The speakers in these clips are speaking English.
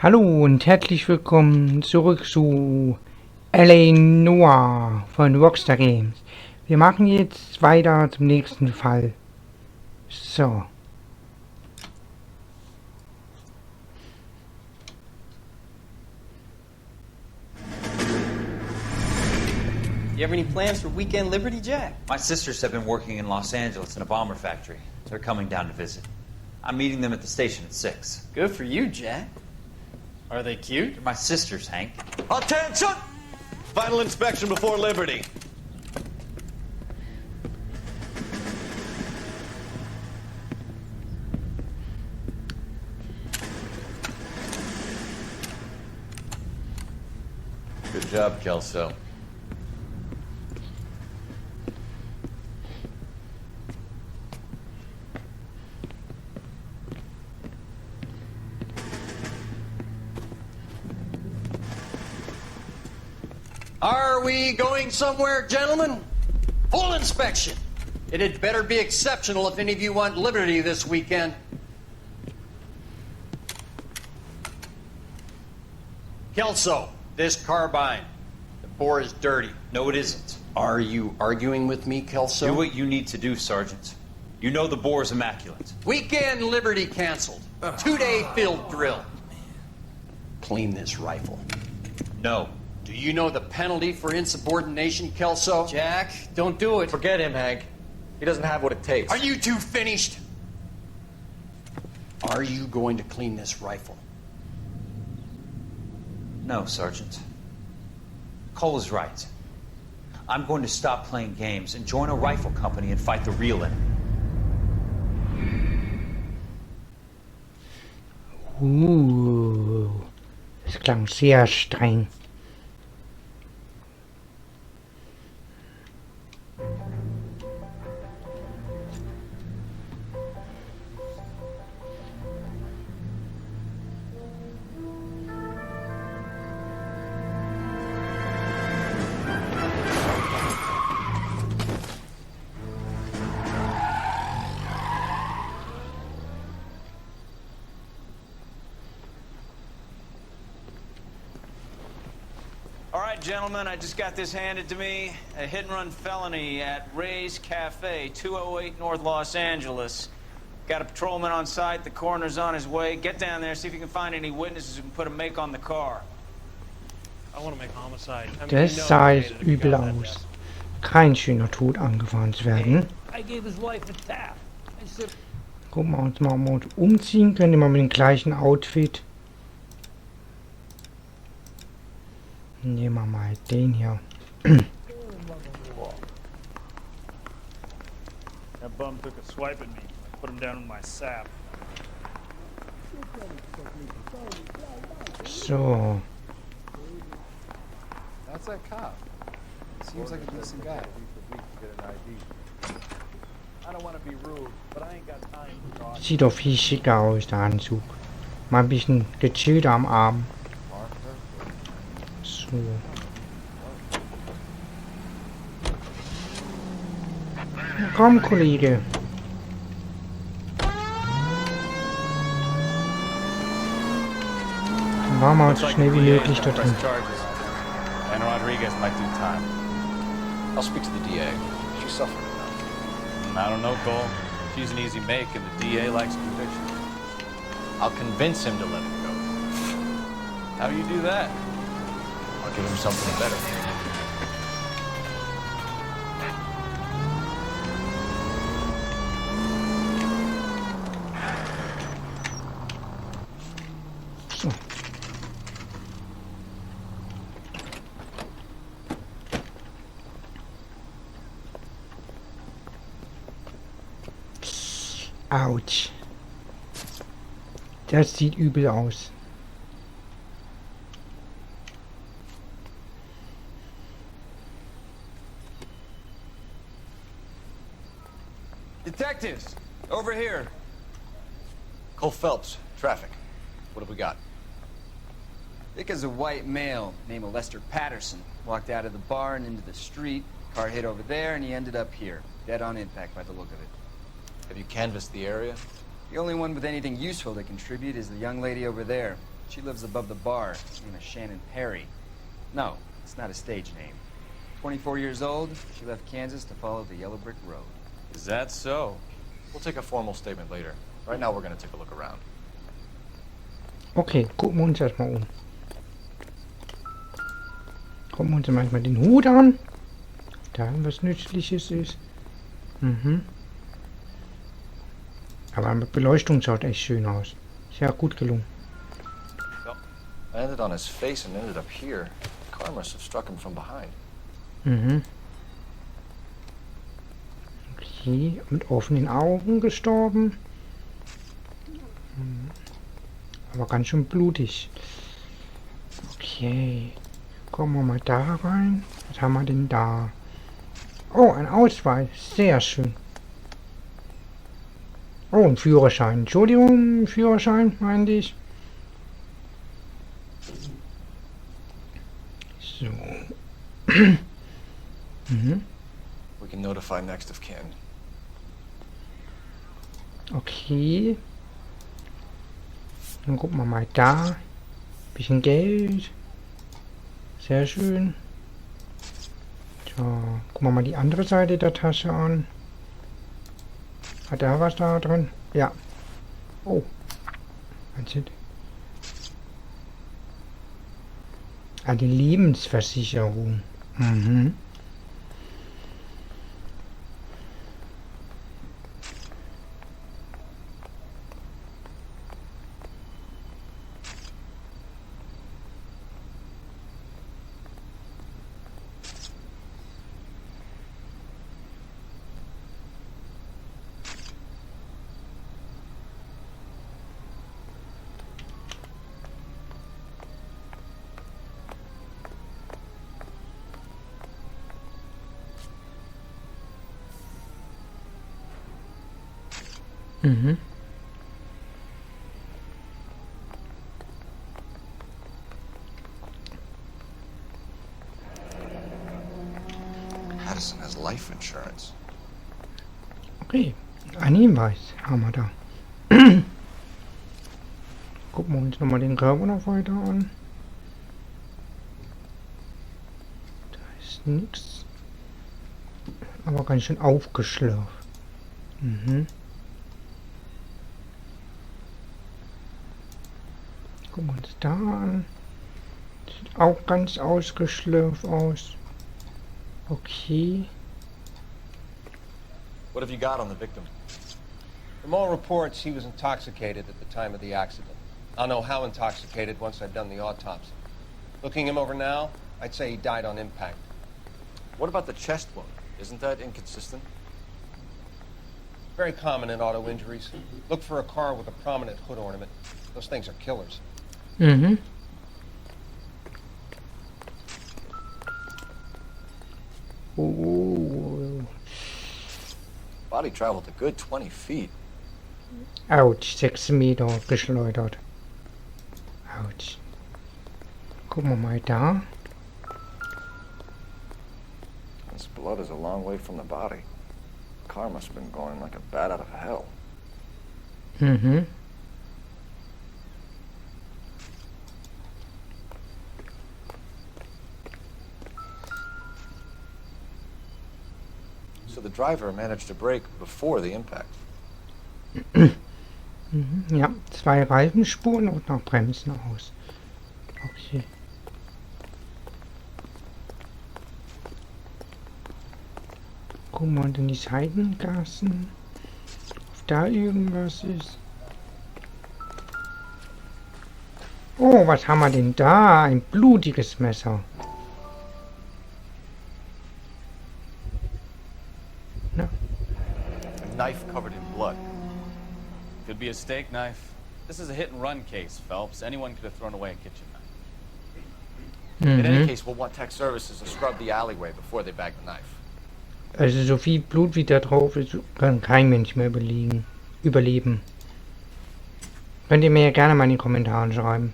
Hallo und herzlich willkommen zurück zu Noire von Rockstar Games. Wir machen jetzt weiter zum nächsten Fall. So. You have any plans for weekend Liberty, Jack? My sisters have been working in Los Angeles in a bomber factory. They're coming down to visit. I'm meeting them at the station at 6. Good for you, Jack. Are they cute? They're my sisters, Hank. Attention! Final inspection before Liberty. Good job, Kelso. Are we going somewhere, gentlemen? Full inspection. It had better be exceptional if any of you want Liberty this weekend. Kelso, this carbine. The bore is dirty. No, it isn't. Are you arguing with me, Kelso? Do what you need to do, Sergeant. You know the bore is immaculate. Weekend Liberty canceled. 2-day field drill. Clean this rifle. No. Do you know the penalty for insubordination, Kelso? Jack, don't do it. Forget him, Hank. He doesn't have what it takes. Are you two finished? Are you going to clean this rifle? No, Sergeant. Cole is right. I'm going to stop playing games and join a rifle company and fight the real enemy. Das klang sehr streng. All right, gentlemen, I just got this handed to me. A hit-and-run felony at Ray's Cafe, 208 North Los Angeles. Got a patrolman on site. The coroner's on his way. Get down there, see if you can find any witnesses who can put a make on the car. I want to make homicide. Das sah jetzt übel aus. Kein schöner Tod angefahren zu werden. I gave his wife a tap. I said, Gucken wir uns mal, ob wir uns umziehen können. Immer mit dem gleichen Outfit. Nehmen wir mal den hier. that bum took a swipe at me. I put him down in my sap. So. That's that cop. Seems like a decent guy. I don't want to be rude, but I ain't got time to talk. Sieht doch viel schicker aus, der Anzug. Mal ein bisschen gechillter am Arm. So. Komm, Kollege. Dann waren wir so schnell wie möglich dort drin. And Rodriguez might do time. I'll speak to the DA. She's suffering enough. I don't know, Cole. She's an easy make, and the DA likes conviction. I'll convince him to let it go. How do you do that? I'll give him something better. So. Autsch. Das sieht übel aus. Detectives, over here. Cole Phelps, traffic. What have we got? Thick as a white male named Lester Patterson walked out of the bar and into the street. Car hit over there, and he ended up here, dead on impact by the look of it. Have you canvassed the area? The only one with anything useful to contribute is the young lady over there. She lives above the bar. Her name is Shannon Perry. No, it's not a stage name. 24 years old, she left Kansas to follow the yellow brick road. Is that so? We'll take a formal statement later. Right now, we're gonna take a look around. Okay, gucken wir uns erstmal um. Gucken wir uns manchmal den Hut an. Da was Nützliches ist. Aber mit Beleuchtung schaut echt schön aus. Ist ja gut gelungen. Well, I landed on his face and ended up here. The car must have struck him from behind. Okay, mit offenen Augen gestorben. Aber ganz schön blutig. Okay. Kommen wir mal da rein. Was haben wir denn da? Oh, ein Ausweis. Sehr schön. Oh, ein Führerschein. Entschuldigung, Führerschein, meinte ich. So. We can notify next of kin. Okay. Dann gucken wir mal da. Bisschen Geld. Sehr schön. So, gucken wir mal die andere Seite der Tasche an. Hat er was da drin? Ja. Oh. Eine Lebensversicherung. Patterson has life insurance. Okay, ein Hinweis haben wir da. Gucken wir uns nochmal den Körper noch weiter an. Da ist nichts. Aber ganz schön aufgeschlürft. Gucken wir uns da an. Sieht auch ganz ausgeschlürft aus. Okay. What have you got on the victim? From all reports, he was intoxicated at the time of the accident. I'll know how intoxicated once I've done the autopsy. Looking him over now, I'd say he died on impact. What about the chest wound? Isn't that inconsistent? Very common in auto injuries. Look for a car with a prominent hood ornament. Those things are killers. Oh. Body traveled a good 20 feet. Autsch, 6 Meter geschleudert. Autsch. Gucken wir mal da. This blood is a long way from the body. The car must have been going like a bat out of hell. So the driver managed to brake before the impact. Ja, 2 Reifenspuren und noch Bremsen aus. Okay. Gucken wir in die Seitengassen. Ob da irgendwas ist. Oh, was haben wir denn da? Ein blutiges Messer. Na? A knife covered in blood. Could be a steak knife. This is a hit-and-run case, Phelps. Anyone could have thrown away a kitchen knife. In any case, we'll want tech services to scrub the alleyway before they bag the knife. Also so viel Blut wie da drauf ist, kann kein Mensch mehr überleben. Könnt ihr mir ja gerne mal in die Kommentare schreiben.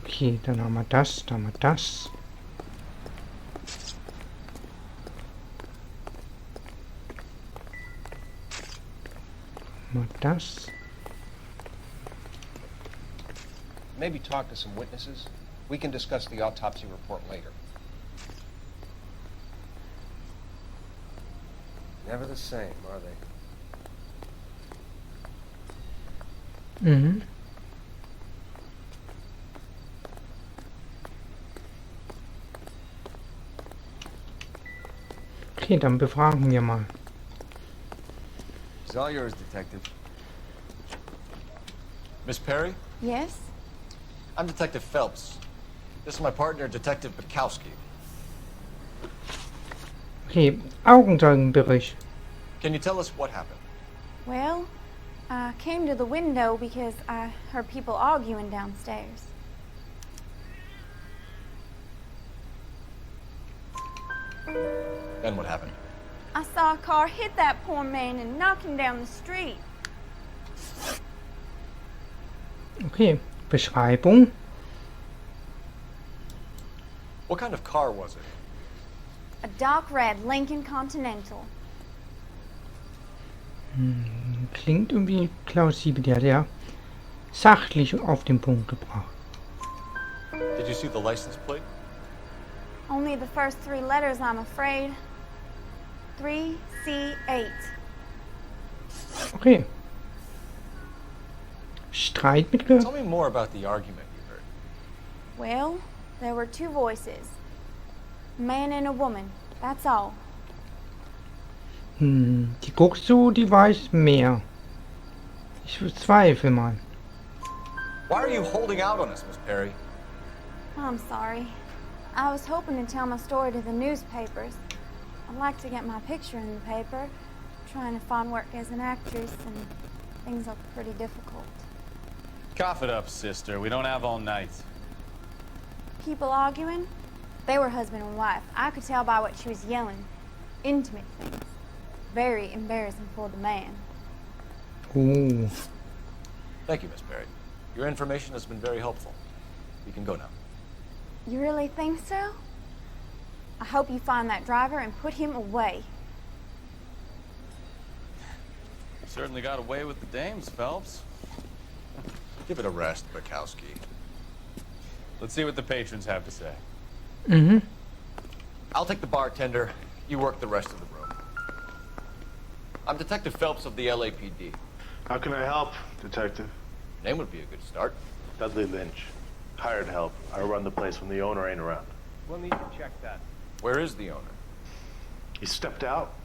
Okay, dann haben wir das, dann haben wir das. Mal das. Maybe talk to some witnesses. We can discuss the autopsy report later. Never the same, are they? Mhm. Okay, dann befragen wir mal. It's all yours, Detective. Miss Perry? Yes? I'm Detective Phelps. This is my partner, Detective Bukowski. Okay, Augenzeugenbericht. Can you tell us what happened? Well, I came to the window because I heard people arguing downstairs. Then what happened? I saw a car hit that poor man and knock him down the street. Okay, Beschreibung. What kind of car was it? A dark red Lincoln Continental. Klingt irgendwie plausibel. Der hat ja sachlich auf den Punkt gebracht. Did you see the license plate? Only the first 3 letters, I'm afraid. 3C8. Okay. Streit mitgehört. Tell me more about the argument you heard. Well, there were 2 voices. A man and a woman, that's all. Die guckst du, die weiß mehr. Ich zweifle mal. Why are you holding out on us, Miss Perry? I'm sorry. I was hoping to tell my story to the newspapers. I'd like to get my picture in the paper. Trying to find work as an actress, and things are pretty difficult. Cough it up, sister. We don't have all night. People arguing? They were husband and wife. I could tell by what she was yelling. Intimate things. Very embarrassing for the man. Oh. Thank you, Miss Perry. Your information has been very helpful. You can go now. You really think so? I hope you find that driver and put him away. You certainly got away with the dames, Phelps. Give it a rest, Bukowski. Let's see what the patrons have to say. I'll take the bartender. You work the rest of the room. I'm Detective Phelps of the LAPD. How can I help, Detective? Name would be a good start. Dudley Lynch. Hired help. I run the place when the owner ain't around. We'll need to check that. Where is the owner? He stepped out.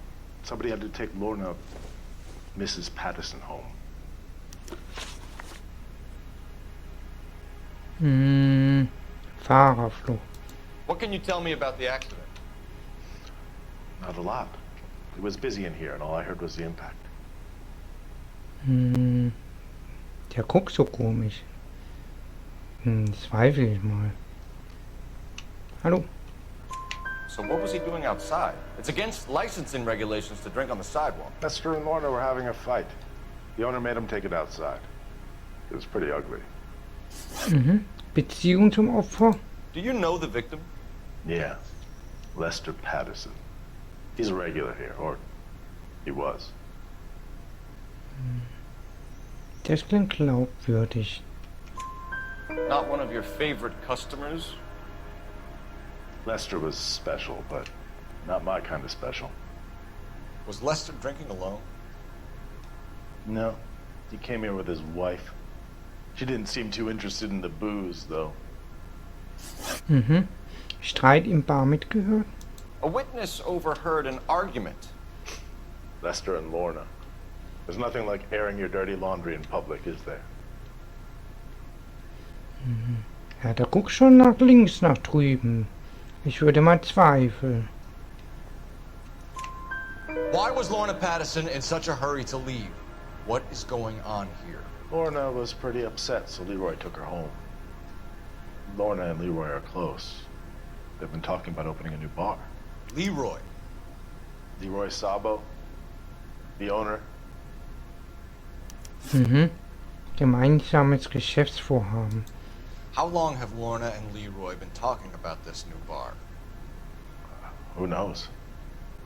Somebody had to take Lorna, Mrs. Patterson, home. Fahrerflucht. What can you tell me about the accident? Not a lot. It was busy in here, and all I heard was the impact. Der guckt so komisch. Zweifle ich mal. Hallo. So what was he doing outside? It's against licensing regulations to drink on the sidewalk. Lester and Lorna were having a fight. The owner made him take it outside. It was pretty ugly. Beziehung zum Opfer? Do you know the victim? Yeah. Lester Patterson. He's a regular here, or he was. Das klingt glaubwürdig. Not one of your favorite customers? Lester was special, but not my kind of special. Was Lester drinking alone? No. He came here with his wife. She didn't seem too interested in the booze, though. Streit im Bar mitgehört? A witness overheard an argument. Lester and Lorna. There's nothing like airing your dirty laundry in public, is there? Ja, der guckt schon nach links, nach drüben. Ich würde mal zweifeln. Why was Lorna Patterson in such a hurry to leave? What is going on here? Lorna was pretty upset, so Leroy took her home. Lorna and Leroy are close. They've been talking about opening a new bar. Leroy? Leroy Sabo, the owner. Gemeinsames Geschäftsvorhaben. How long have Lorna and Leroy been talking about this new bar? Who knows?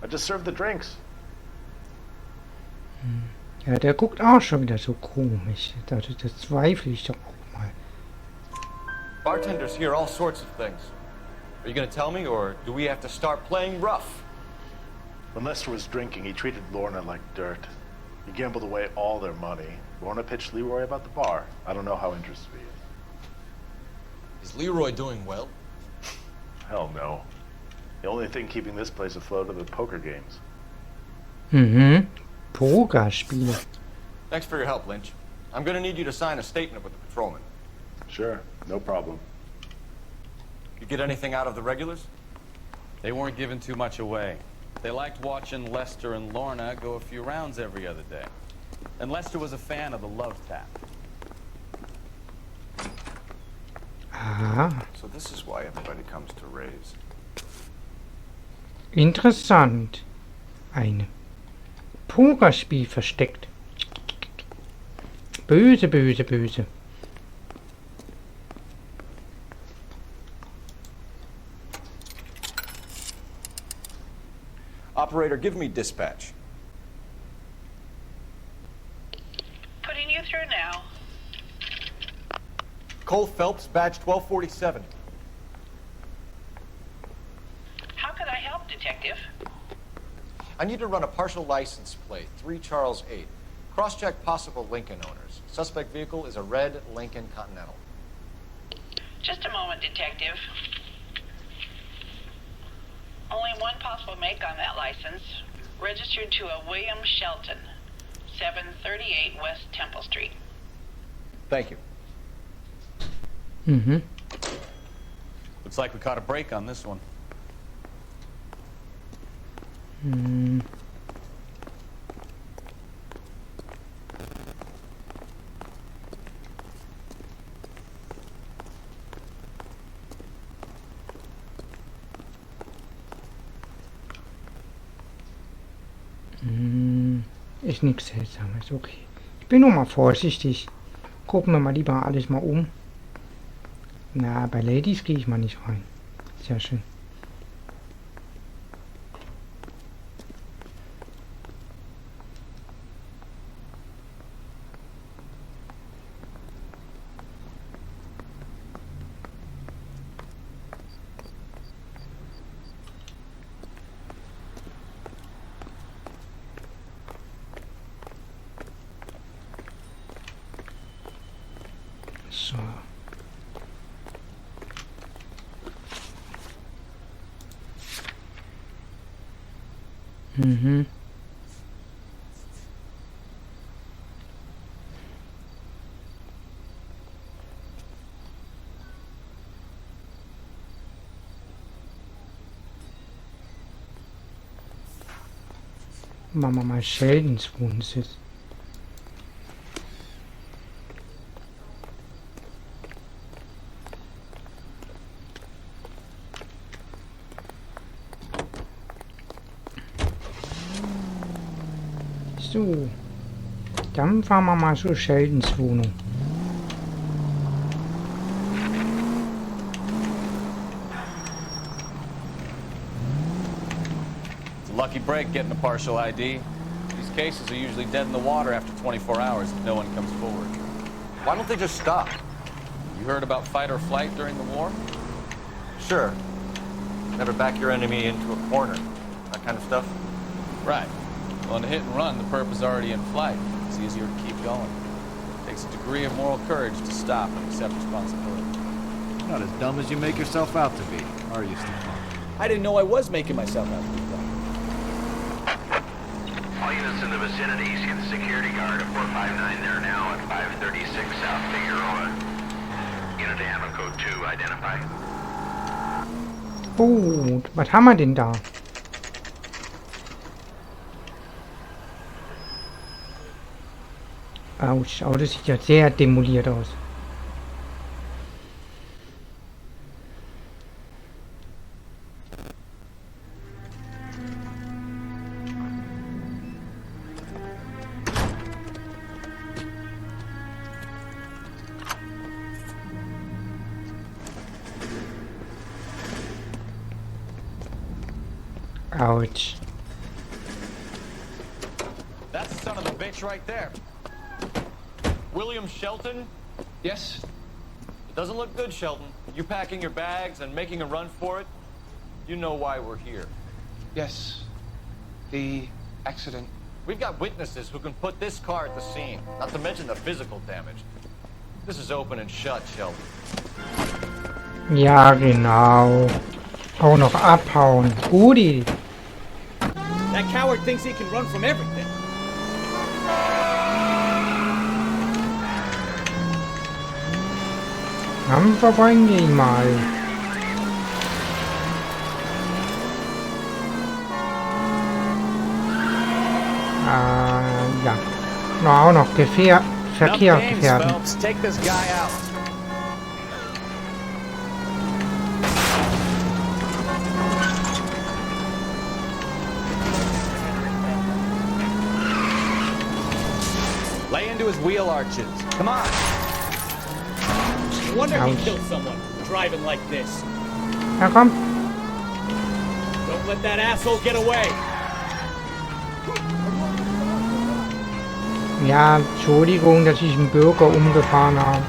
I just served the drinks. Ja, der guckt auch schon wieder so komisch. Das zweifle ich doch auch mal. Bartenders hear all sorts of things. Are you gonna tell me, or do we have to start playing rough? When Lester was drinking, he treated Lorna like dirt. He gambled away all their money. Lorna pitched Leroy about the bar. I don't know how interested he is. Is Leroy doing well? Hell no. The only thing keeping this place afloat are the poker games. Mhm. Pokerspiele. Thanks for your help, Lynch. I'm gonna need you to sign a statement with the patrolman. Sure, no problem. You get anything out of the regulars? They weren't giving too much away. They liked watching Lester and Lorna go a few rounds every other day. And Lester was a fan of the love tap. Ah, So this is why everybody comes to Ray's. interessant. Eine. Pokerspiel versteckt. Böse, böse, böse. Operator, give me dispatch. Putting you through now. Cole Phelps, badge 1247. How can I help, Detective? I need to run a partial license plate, 3 Charles 8. Cross-check possible Lincoln owners. Suspect vehicle is a red Lincoln Continental. Just a moment, Detective. Only one possible make on that license. Registered to a William Shelton, 738 West Temple Street. Thank you. Mhm. Looks like we caught a break on this one. Hm. Ist nichts Seltsames, okay. Ich bin nur mal vorsichtig. Gucken wir mal lieber alles mal um. Na, bei Ladies gehe ich mal nicht rein. Sehr schön. So. Mhm. Machen wir mal Sheldons Wohnsitz. So, dann fahren wir mal zu Sheldons Wohnung. It's a lucky break getting a partial ID. These cases are usually dead in the water after 24 hours if no one comes forward. Why don't they just stop? You heard about fight or flight during the war? Sure. Never back your enemy into a corner. That kind of stuff. Right. Well, in a hit and run, the perp is already in flight. It's easier to keep going. It takes a degree of moral courage to stop and accept responsibility. You're not as dumb as you make yourself out to be, are you, Stefan? I didn't know I was making myself out to be dumb. All units in the vicinity, see the security guard at 459 there now at 536 South Figueroa. Unit to ammo code 2, identify. Gut, was haben wir denn da? Autsch, aber das sieht ja sehr demoliert aus. Ouch. That's the son of a bitch right there. William Shelton? Yes? It Doesn't look good, Shelton. You packing your bags and making a run for it? You know why we're here. Yes. The accident. We've got witnesses who can put this car at the scene, not to mention the physical damage. This is open and shut, Shelton. Ja, genau. Auch noch abhauen. Gudi. That coward thinks he can run from everything. Dann verbringen wir ihn mal. Ja. Auch noch Verkehr gefährden. Take this guy out. Lay into his wheel arches. Come on. No wonder he killed someone driving like this. Na komm. Don't let that asshole get away. Ja, Entschuldigung, dass ich einen Bürger umgefahren habe.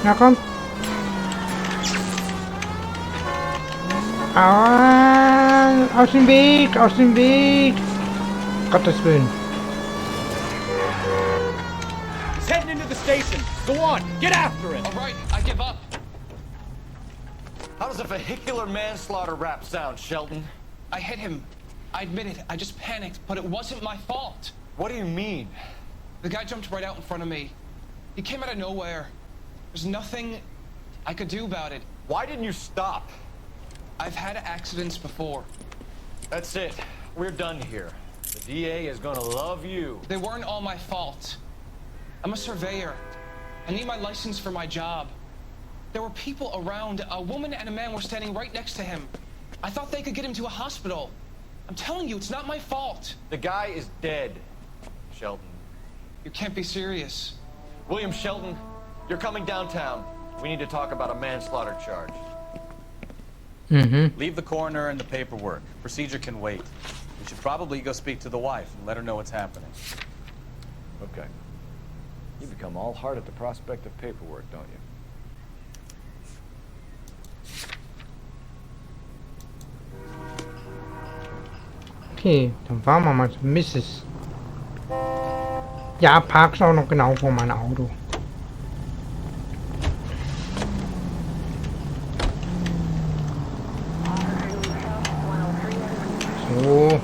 Na komm. Aus dem Weg, aus dem Weg. Gottes Willen. He's heading into the station. Go on, get after him. All right, I give up. How does a vehicular manslaughter rap sound, Shelton? I hit him. I admit it. I just panicked, but it wasn't my fault. What do you mean? The guy jumped right out in front of me. He came out of nowhere. There's nothing I could do about it. Why didn't you stop? I've had accidents before. That's it. We're done here. The DA is gonna love you. They weren't all my fault. I'm a surveyor. I need my license for my job. There were people around. A woman and a man were standing right next to him. I thought they could get him to a hospital. I'm telling you, it's not my fault. The guy is dead, Shelton. You can't be serious. William Shelton, you're coming downtown. We need to talk about a manslaughter charge. Leave the coroner and the paperwork. Procedure can wait. We should probably go speak to the wife and let her know what's happening. Okay. You become all heart at the prospect of paperwork, don't you? Okay, dann fahren wir mal zu Mrs. Ja, park's auch noch genau vor meinem Auto. So.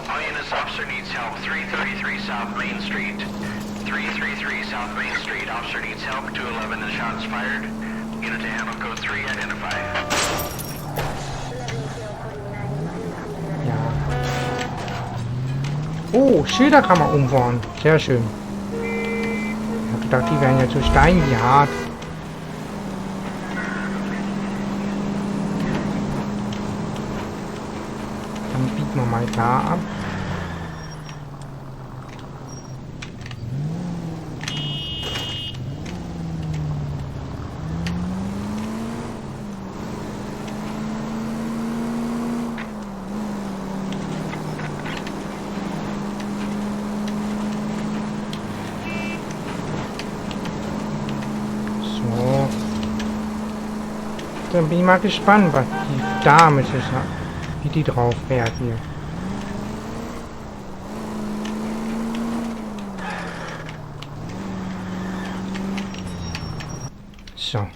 Hyena's officer needs help. 333 South Main Street. 333 South Main Street. Officer needs help. 211 and shots fired. Unit to handle code 3 identified. Ja. Oh, Schilder kann man umfahren. Sehr schön. Ich hab gedacht, die wären jetzt so steinhart. Dann biegen wir mal da ab. So. Dann bin ich mal gespannt, was die Dame ist, wie die drauf reagiert. So.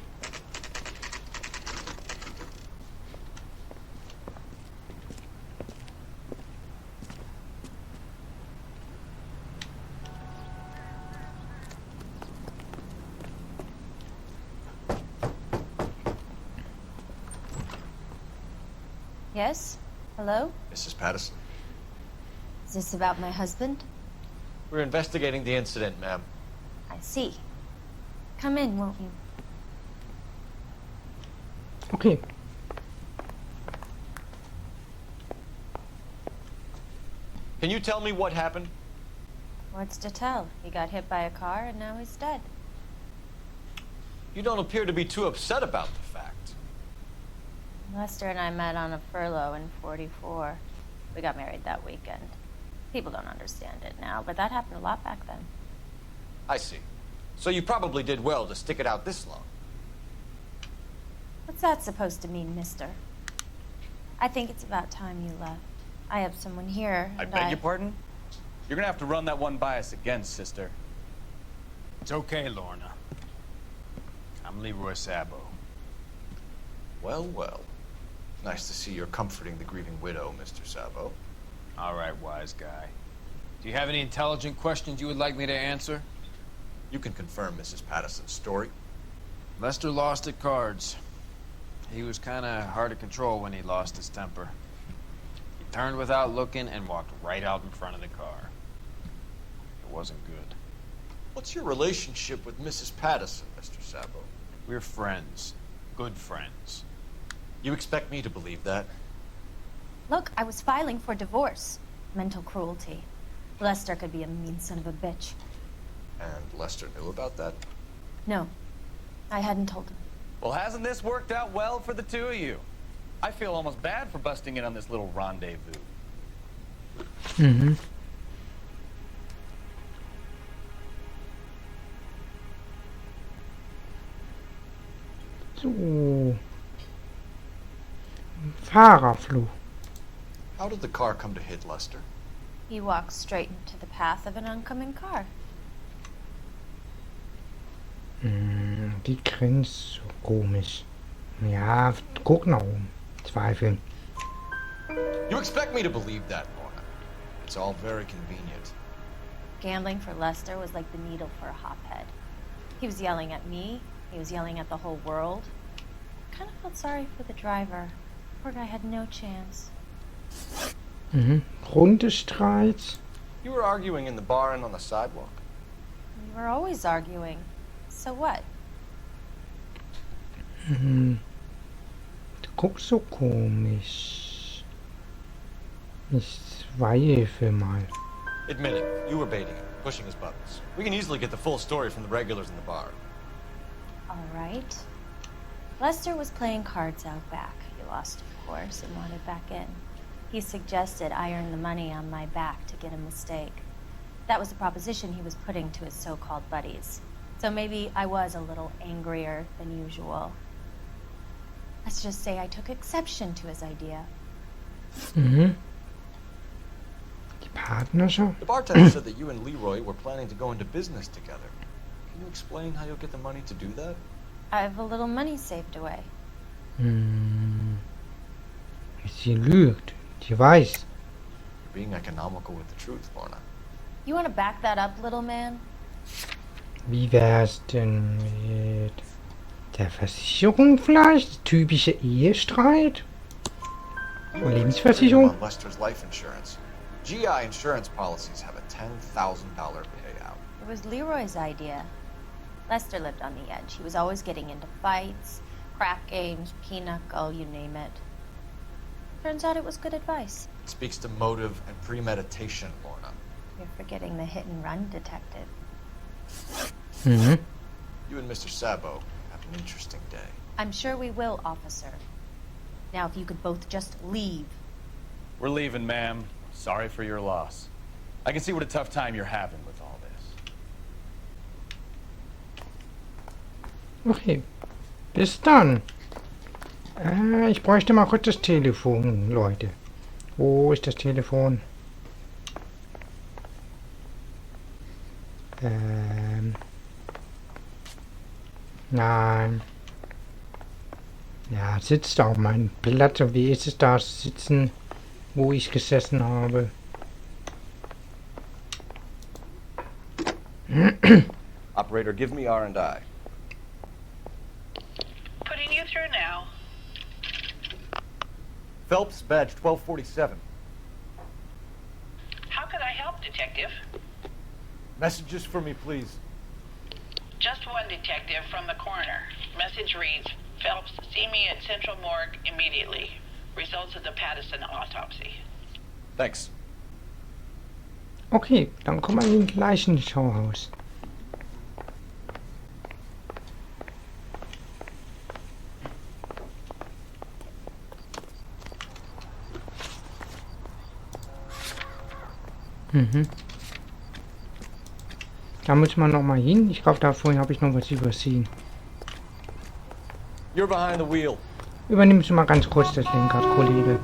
Yes? Hello? Mrs. Patterson. Is this about my husband? We're investigating the incident, ma'am. I see. Come in, won't you? Okay. Can you tell me what happened? What's to tell? He got hit by a car and now he's dead. You don't appear to be too upset about the fact. Lester and I met on a furlough in '44. We got married that weekend. People don't understand it now, but that happened a lot back then. I see. So you probably did well to stick it out this long. What's that supposed to mean, mister? I think it's about time you left. I have someone here, I and beg your pardon? You're gonna have to run that one by us again, sister. It's okay, Lorna. I'm Leroy Sabo. Well, well. Nice to see you're comforting the grieving widow, Mr. Sabo. All right, wise guy. Do you have any intelligent questions you would like me to answer? You can confirm Mrs. Patterson's story. Lester lost at cards. He was kind of hard to control when he lost his temper. He turned without looking and walked right out in front of the car. It wasn't good. What's your relationship with Mrs. Patterson, Mr. Sabo? We're friends. Good friends. You expect me to believe that? Look, I was filing for divorce. Mental cruelty. Lester could be a mean son of a bitch. And Lester knew about that? No, I hadn't told him. Well, hasn't this worked out well for the two of you? I feel almost bad for busting in on this little rendezvous. Mhm. So. Fahrerfluch. How did the car come to hit Lester? He walked straight into the path of an oncoming car. Die grinst so komisch. Ja, guck nach oben. Zweifeln. You expect me to believe that, Lorna? It's all very convenient. Gambling for Lester was like the needle for a hophead. He was yelling at me. He was yelling at the whole world. I kind of felt sorry for the driver. Poor guy had no chance. Rundenstreit. You were arguing in the bar and on the sidewalk? We were always arguing. So what? Du guckst so komisch. Ich zweifle mal. Admit it, you were baiting him, pushing his buttons. We can easily get the full story from the regulars in the bar. All right. Lester was playing cards out back. He lost, of course, and wanted back in. He suggested I earn the money on my back to get a mistake. That was the proposition he was putting to his so-called buddies. So maybe I was a little angrier than usual. Let's just say I took exception to his idea. Die Partnerschaft? The bartender said that you and Leroy were planning to go into business together. Can you explain how you'll get the money to do that? I have a little money saved away. Sie lügt. Sie weiß. You're being economical with the truth, Lorna. You want to back that up, little man? Wie wär's denn mit der Versicherung vielleicht? Typische Ehestreit? Oder Lebensversicherung? On Lester's life insurance. GI insurance policies have a $10,000 payout. It was Leroy's idea. Lester lived on the edge. He was always getting into fights, crack games, pinochle, you name it. Turns out it was good advice. It speaks to motive and premeditation, Lorna. You're forgetting the hit-and-run detective. You and Mr. Sabo have an interesting day. I'm sure we will, officer. Now, if you could both just leave. We're leaving, ma'am. Sorry for your loss. I can see what a tough time you're having with all this. Okay. Bis dann. Ich bräuchte mal kurz das Telefon, Leute. Wo ist das Telefon? Nein. Ja, sitzt auf meinem Platz. Und wie ist es da sitzen, wo ich gesessen habe? Operator, give me R&I. Putting you through now. Phelps, badge 1247. How can I help, Detective? Messages for me, please. Just one detective from the coroner. Message reads, Phelps, see me at Central Morgue immediately. Results of the Patterson autopsy. Thanks. Okay, dann kommen wir in den gleichen Schauhaus. Mhm. Da muss man noch mal hin. Ich glaube, da vorhin habe ich noch was übersehen. You're behind the wheel. Übernimmst du mal ganz kurz das Lenkrad, Kollege.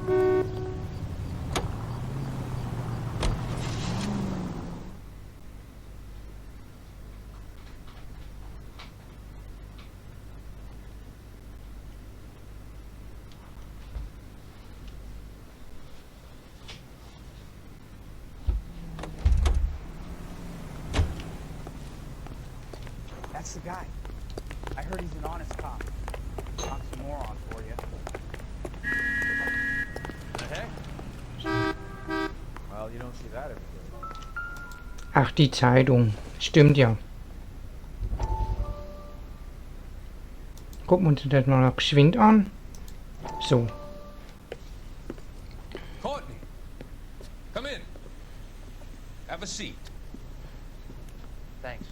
That's the guy. I heard he's an honest cop. Knock some more on for you. The heck? Well, you don't see that every day. Ach, die Zeitung. Stimmt ja. Gucken wir uns das mal noch geschwind an. So. Courtney, come in. Have a seat. Thanks.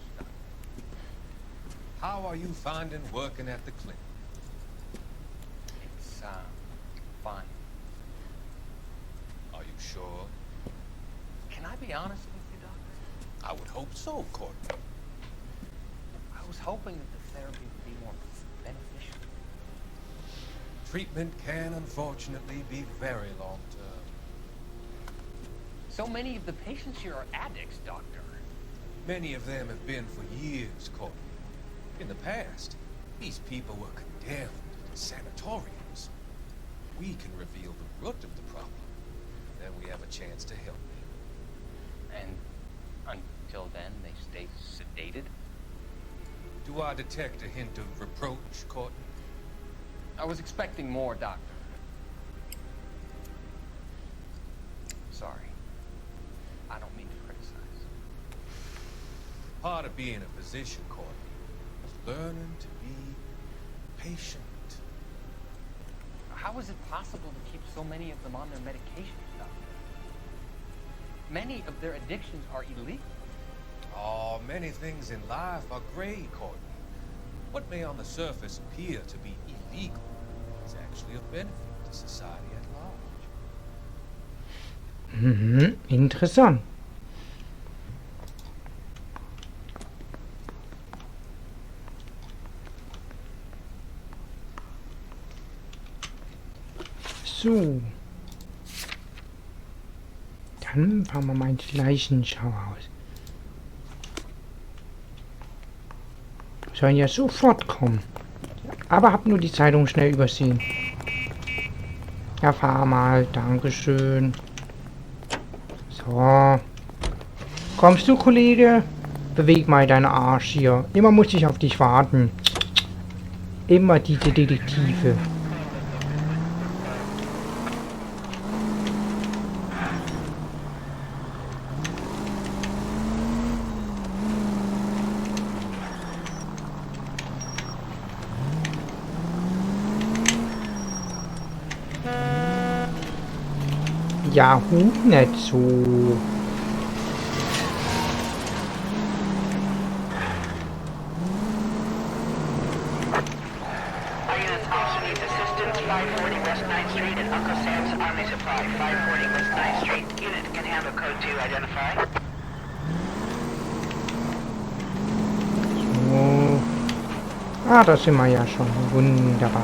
How are you finding working at the clinic? It's, fine. Are you sure? Can I be honest with you, Doctor? I would hope so, Courtney. I was hoping that the therapy would be more beneficial. Treatment can, unfortunately, be very long-term. So many of the patients here are addicts, Doctor. Many of them have been for years, Courtney. In the past, these people were condemned to sanatoriums. We can reveal the root of the problem. Then we have a chance to help them. And until then, they stay sedated? Do I detect a hint of reproach, Courtney? I was expecting more, Doctor. Sorry. I don't mean to criticize. Part of being a physician, Courtney, is learning to be patient. How is it possible to keep so many of them on their medications, Doctor? Many of their addictions are illegal. Oh, many things in life are gray, Courtney. What may on the surface appear to be illegal is actually of benefit to society at large. Mhm, interessant. So. Dann fahren wir mal ins Leichenschauhaus. Sollen ja sofort kommen. Aber hab nur die Zeitung schnell übersehen. Ja, fahr mal. Dankeschön. So. Kommst du, Kollege? Beweg mal deinen Arsch hier. Immer muss ich auf dich warten. Immer diese Detektive. Ja, nicht so. Our units also needs assistance. 540 West 9th Street and Uncle Sam's Army Supply. 540 West 9th Street. Unit can handle code 2. Identify. So. Ah, da sind wir ja schon. Wunderbar.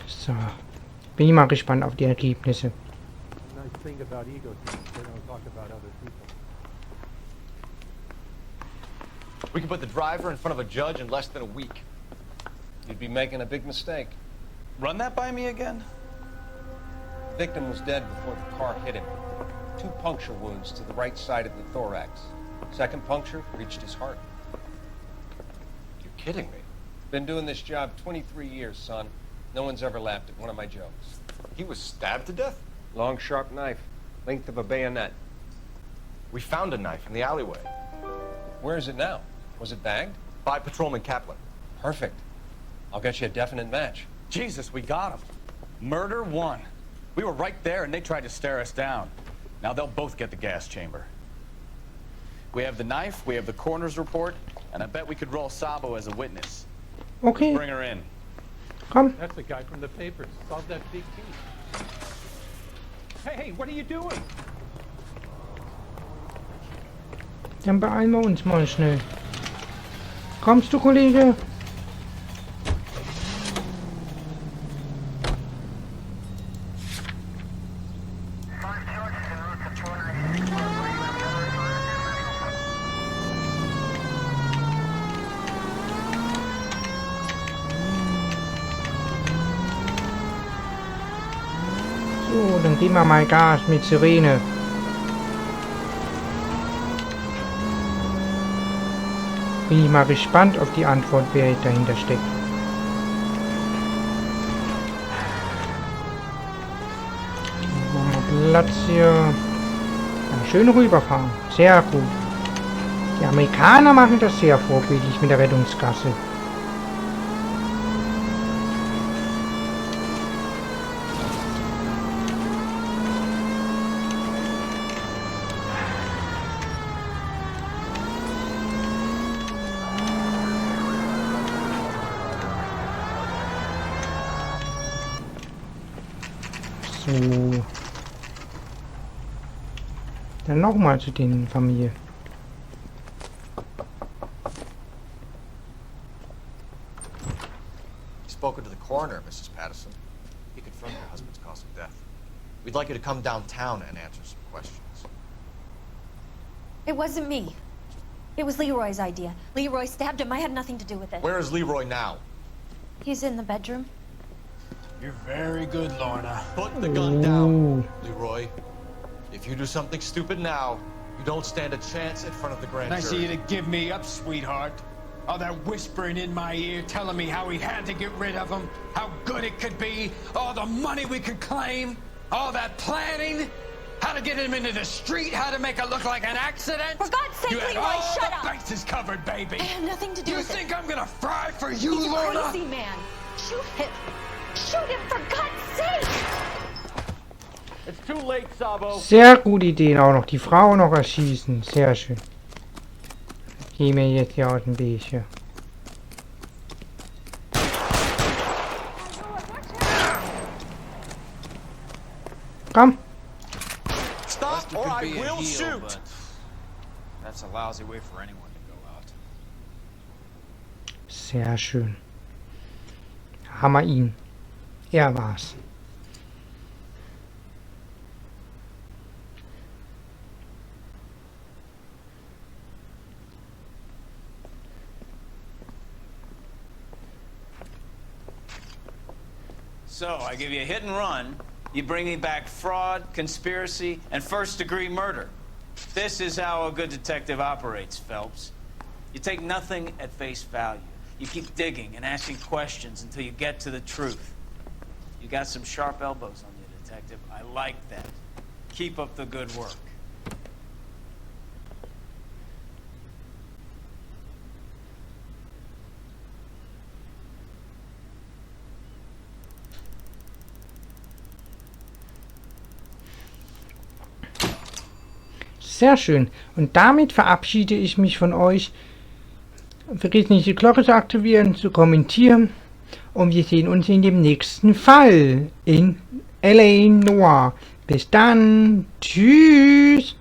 So. Bin ich mal gespannt auf die Ergebnisse. Nice thing about ego teams, they don't talk about other people. We can put the driver in front of a judge in less than a week. You'd be making a big mistake. Run that by me again? The victim was dead before the car hit him. 2 puncture wounds to the right side of the thorax. Second puncture reached his heart. You're kidding me. Been doing this job 23 years, son. No one's ever laughed at one of my jokes. He was stabbed to death? Long, sharp knife. Length of a bayonet. We found a knife in the alleyway. Where is it now? Was it bagged? By Patrolman Kaplan. Perfect. I'll get you a definite match. Jesus, we got him. Murder 1. We were right there and they tried to stare us down. Now they'll both get the gas chamber. We have the knife, we have the coroner's report, and I bet we could roll Sabo as a witness. Okay. Let's bring her in. Komm. That's the guy from the papers. Solved that big case. Hey, what are you doing? Dann beeilen wir uns mal schnell. Kommst du, Kollege? So, dann geben wir mal Gas mit Sirene. Bin ich mal gespannt auf die Antwort, wer dahinter steckt. Machen wir Platz hier. Ja, schön rüberfahren. Sehr gut. Die Amerikaner machen das sehr vorbildlich mit der Rettungsgasse. So. Dann nochmal zu den Familie. You've spoken to the coroner, Mrs. Patterson. He confirmed your husband's cause of death. We'd like you to come downtown and answer some questions. It wasn't me. It was Leroy's idea. Leroy stabbed him. I had nothing to do with it. Where is Leroy now? He's in the bedroom. You're very good, Lorna. Put the gun down, Leroy. If you do something stupid now, you don't stand a chance in front of the grand jury. Nice of you to give me up, sweetheart. All that whispering in my ear telling me how we had to get rid of him, how good it could be, all the money we could claim, all that planning, how to get him into the street, how to make it look like an accident. For God's sake, you had Leroy, all shut the up! bases covered, baby. I have nothing to do you with it. You think I'm gonna fry for you, He's Lorna? a crazy man. Shoot him. Shoot him, for God's sake! It's too late, Sabo. Sehr gute Idee, auch noch die Frau noch erschießen. Sehr schön. Gehen wir jetzt hier aus dem Weg hier. Komm. Stop or I will shoot. That's a lousy way for anyone to go out. Sehr schön. Hammer ihn. Er war's. So, I give you a hit and run, you bring me back fraud, conspiracy, and first-degree murder. This is how a good detective operates, Phelps. You take nothing at face value. You keep digging and asking questions until you get to the truth. You got some sharp elbows on you, detective. I like that. Keep up the good work. Sehr schön. Und damit verabschiede ich mich von euch. Vergesst nicht, die Glocke zu aktivieren, zu kommentieren. Und wir sehen uns in dem nächsten Fall in LA Noire. Bis dann. Tschüss.